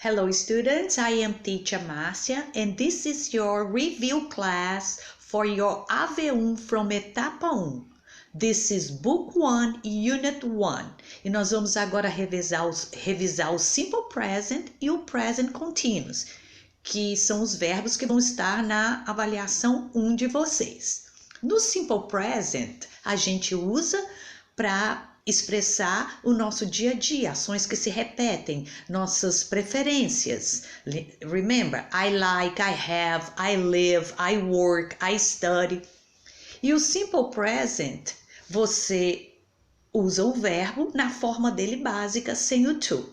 Hello students, I am teacher Márcia and this is your review class for your AV1 from etapa 1. This is book 1, unit 1. E nós vamos agora revisar o simple present e o present continuous, que são os verbos que vão estar na avaliação 1 de vocês. No simple present, a gente usa para expressar o nosso dia a dia, ações que se repetem, nossas preferências. Remember, I like, I have, I live, I work, I study. E o simple present, você usa o verbo na forma dele básica, sem o to.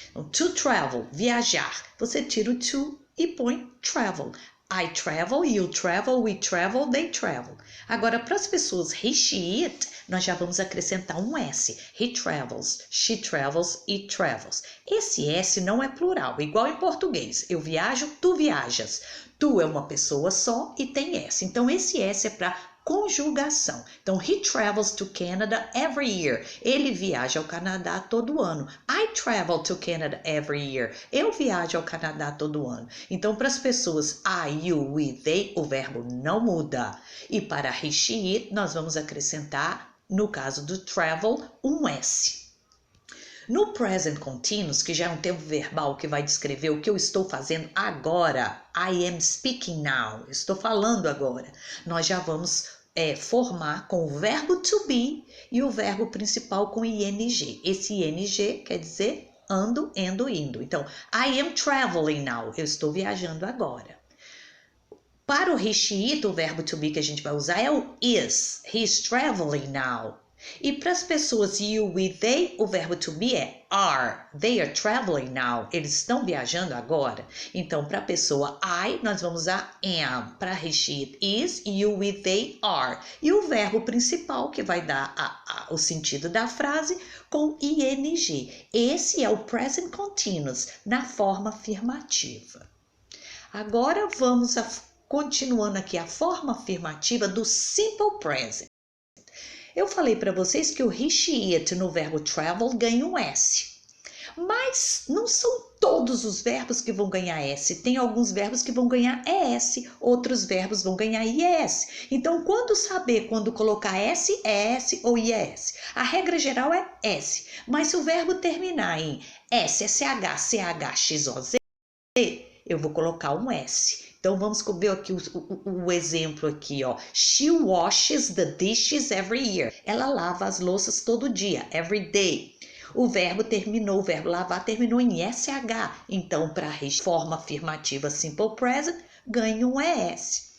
Então, to travel, viajar. Você tira o to e põe travel. I travel, you travel, we travel, they travel. Agora, para as pessoas he, she, it, nós já vamos acrescentar um S. He travels, she travels, it travels. Esse S não é plural, igual em português. Eu viajo, tu viajas. Tu é uma pessoa só e tem S. Então, esse S é para conjugação. Então, he travels to Canada every year. Ele viaja ao Canadá todo ano. I travel to Canada every year. Eu viajo ao Canadá todo ano. Então, para as pessoas I, you, we, they, o verbo não muda. E para he, she, it, nós vamos acrescentar, no caso do travel, um S. No present continuous, que já é um tempo verbal que vai descrever o que eu estou fazendo agora, I am speaking now, eu estou falando agora, nós já vamos formar com o verbo to be e o verbo principal com ing. Esse ing quer dizer ando, endo, indo. Então, I am traveling now, eu estou viajando agora. Para o he, she, it, o verbo to be que a gente vai usar é o is. He is traveling now. E para as pessoas you, we, they, o verbo to be é are. They are traveling now. Eles estão viajando agora. Então, para a pessoa I, nós vamos usar am. Para he, she, it is, you, we, they are. E o verbo principal, que vai dar o sentido da frase, com ing. Esse é o present continuous, na forma afirmativa. Agora, vamos continuando aqui a forma afirmativa do simple present. Eu falei para vocês que o he, she, it no verbo travel ganha um S. Mas não são todos os verbos que vão ganhar S. Tem alguns verbos que vão ganhar ES, outros verbos vão ganhar IES. Então, quando saber quando colocar S, ES ou IES? A regra geral é S. Mas se o verbo terminar em S, SH, CH, XOZ, eu vou colocar um S. Então, vamos ver aqui o exemplo aqui, ó. She washes the dishes every year. Ela lava as louças todo dia, every day. O verbo lavar terminou em SH. Então, para a forma afirmativa simple present, ganha um ES.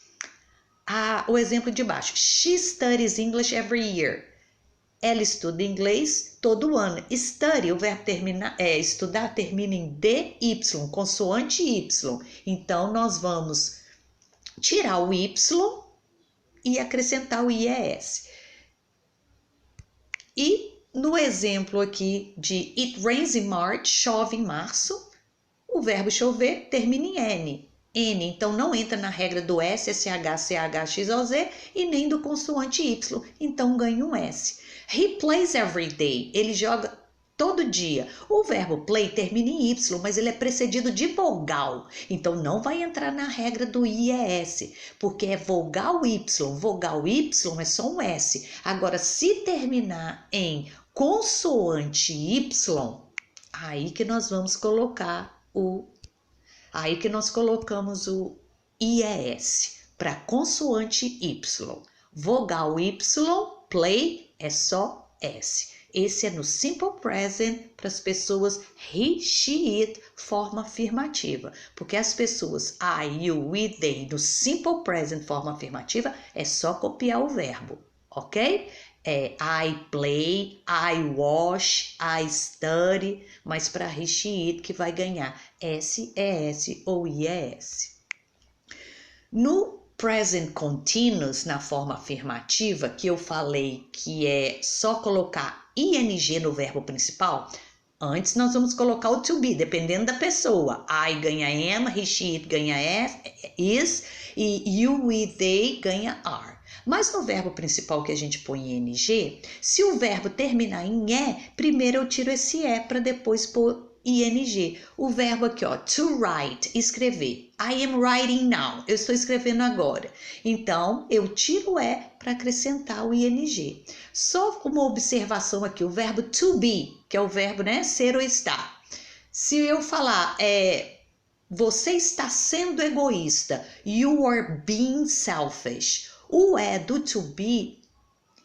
O exemplo de baixo. She studies English every year. Ela estuda inglês todo ano. Study, o verbo estudar termina em DY, consoante Y. Então, nós vamos tirar o Y e acrescentar o IES. E no exemplo aqui de It rains in March, chove em março, o verbo chover termina em N. N, então não entra na regra do S, SH, CH, XOZ e nem do consoante Y, então ganha um S. He plays every day, ele joga todo dia. O verbo play termina em Y, mas ele é precedido de vogal, então não vai entrar na regra do IES, porque é vogal Y é só um S. Agora, se terminar em consoante Y, aí que nós vamos colocar Aí que nós colocamos o IES para consoante Y. Vogal Y, play é só S. Esse é no simple present para as pessoas he, she, it, forma afirmativa. Porque as pessoas I, you, we, they, no simple present, forma afirmativa, é só copiar o verbo, ok? I play, I wash, I study, mas para he, she, it que vai ganhar S, ES ou IES. No present continuous, na forma afirmativa, que eu falei que é só colocar ing no verbo principal, antes nós vamos colocar o to be, dependendo da pessoa. I ganha am, he, she, it ganha is, e you, we, they ganha are. Mas no verbo principal que a gente põe ing, se o verbo terminar em primeiro eu tiro esse para depois pôr ing. O verbo aqui, ó, to write, escrever. I am writing now. Eu estou escrevendo agora. Então, eu tiro o E para acrescentar o ing. Só uma observação aqui, o verbo to be, que é o verbo, né, ser ou estar. Se eu falar, você está sendo egoísta, you are being selfish. O E do to be,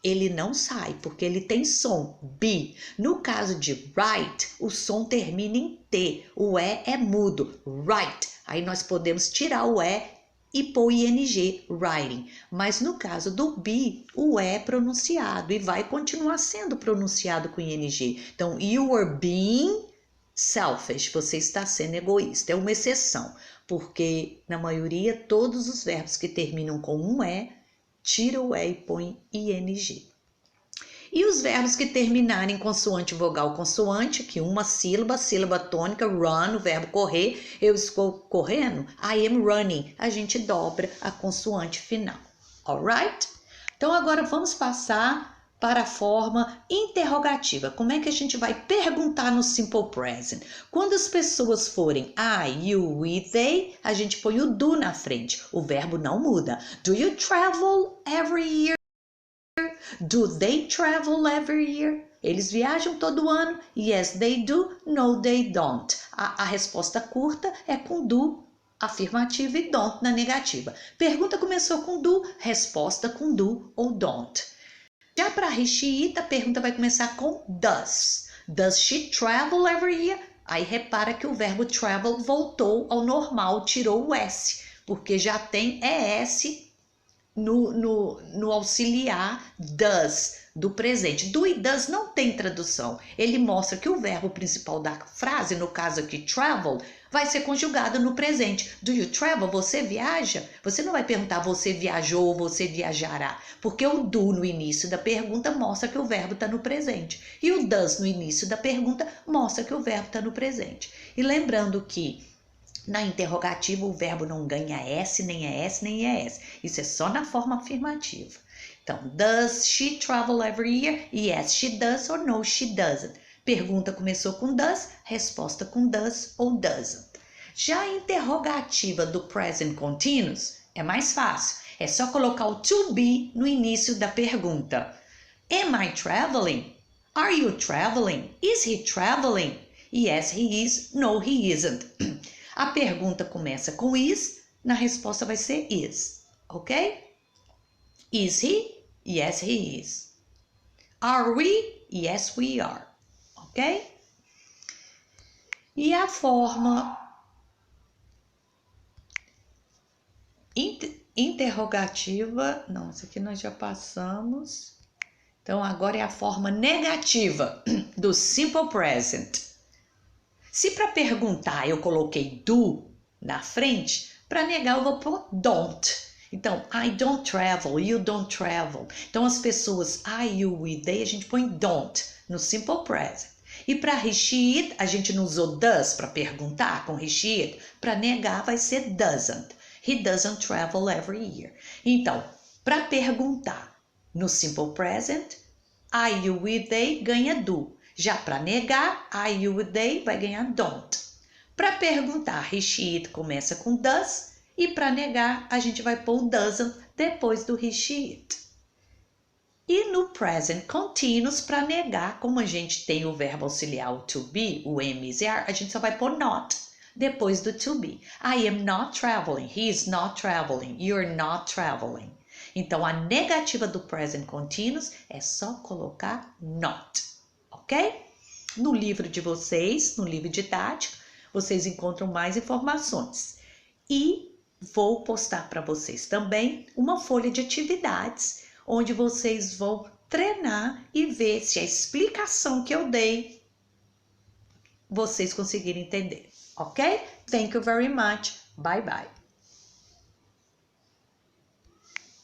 ele não sai, porque ele tem som, be. No caso de write, o som termina em T, o E é mudo, write. Aí nós podemos tirar o E e pôr ing, writing. Mas no caso do be, o E é pronunciado e vai continuar sendo pronunciado com ing. Então, you are being selfish, você está sendo egoísta. É uma exceção, porque na maioria todos os verbos que terminam com um E, tira o E e põe ing. E os verbos que terminarem consoante, vogal, consoante, que uma sílaba, sílaba tônica, run, o verbo correr, eu estou correndo, I am running, a gente dobra a consoante final, alright? Então agora vamos passar para a forma interrogativa. Como é que a gente vai perguntar no simple present? Quando as pessoas forem I, you, we, they, a gente põe o do na frente. O verbo não muda. Do you travel every year? Do they travel every year? Eles viajam todo ano? Yes, they do. No, they don't. A resposta curta é com do afirmativa e don't na negativa. Pergunta começou com do, resposta com do ou don't. Já para he, she, it, a pergunta vai começar com does. Does she travel every year? Aí repara que o verbo travel voltou ao normal, tirou o S, porque já tem ES no auxiliar does, do presente. Do e does não tem tradução. Ele mostra que o verbo principal da frase, no caso aqui travel, vai ser conjugado no presente. Do you travel? Você viaja? Você não vai perguntar você viajou ou você viajará, porque o do no início da pergunta mostra que o verbo está no presente. E o does no início da pergunta mostra que o verbo está no presente. E lembrando que na interrogativa o verbo não ganha S, nem ES, nem ES. Isso é só na forma afirmativa. Então, does she travel every year? Yes, she does or no, she doesn't. Pergunta começou com does, resposta com does ou doesn't. Já a interrogativa do present continuous é mais fácil. É só colocar o to be no início da pergunta. Am I traveling? Are you traveling? Is he traveling? Yes, he is. No, he isn't. A pergunta começa com is, na resposta vai ser is, ok? Is he? Yes, he is. Are we? Yes, we are, ok? E a forma interrogativa, não, isso aqui nós já passamos. Então agora é a forma negativa do simple present. Se para perguntar eu coloquei do na frente, para negar eu vou pôr don't. Então, I don't travel, you don't travel. Então, as pessoas I, you, we, they, a gente põe don't no simple present. E para he, she, it, a gente não usou does para perguntar com he, she, it. Para negar vai ser doesn't. He doesn't travel every year. Então, para perguntar no simple present, I, you, we, they ganha do. Já para negar, I, you, they vai ganhar don't. Para perguntar, he, she, it começa com does. E para negar, a gente vai pôr o doesn't depois do he, she, it. E no present continuous, para negar, como a gente tem o verbo auxiliar o to be, o am, is, are, a gente só vai pôr not depois do to be. I am not traveling. He is not traveling. You're not traveling. Então, a negativa do present continuous é só colocar not. Ok? No livro de vocês, no livro didático, vocês encontram mais informações. E vou postar para vocês também uma folha de atividades, onde vocês vão treinar e ver se a explicação que eu dei, vocês conseguirem entender. Ok? Thank you very much. Bye, bye.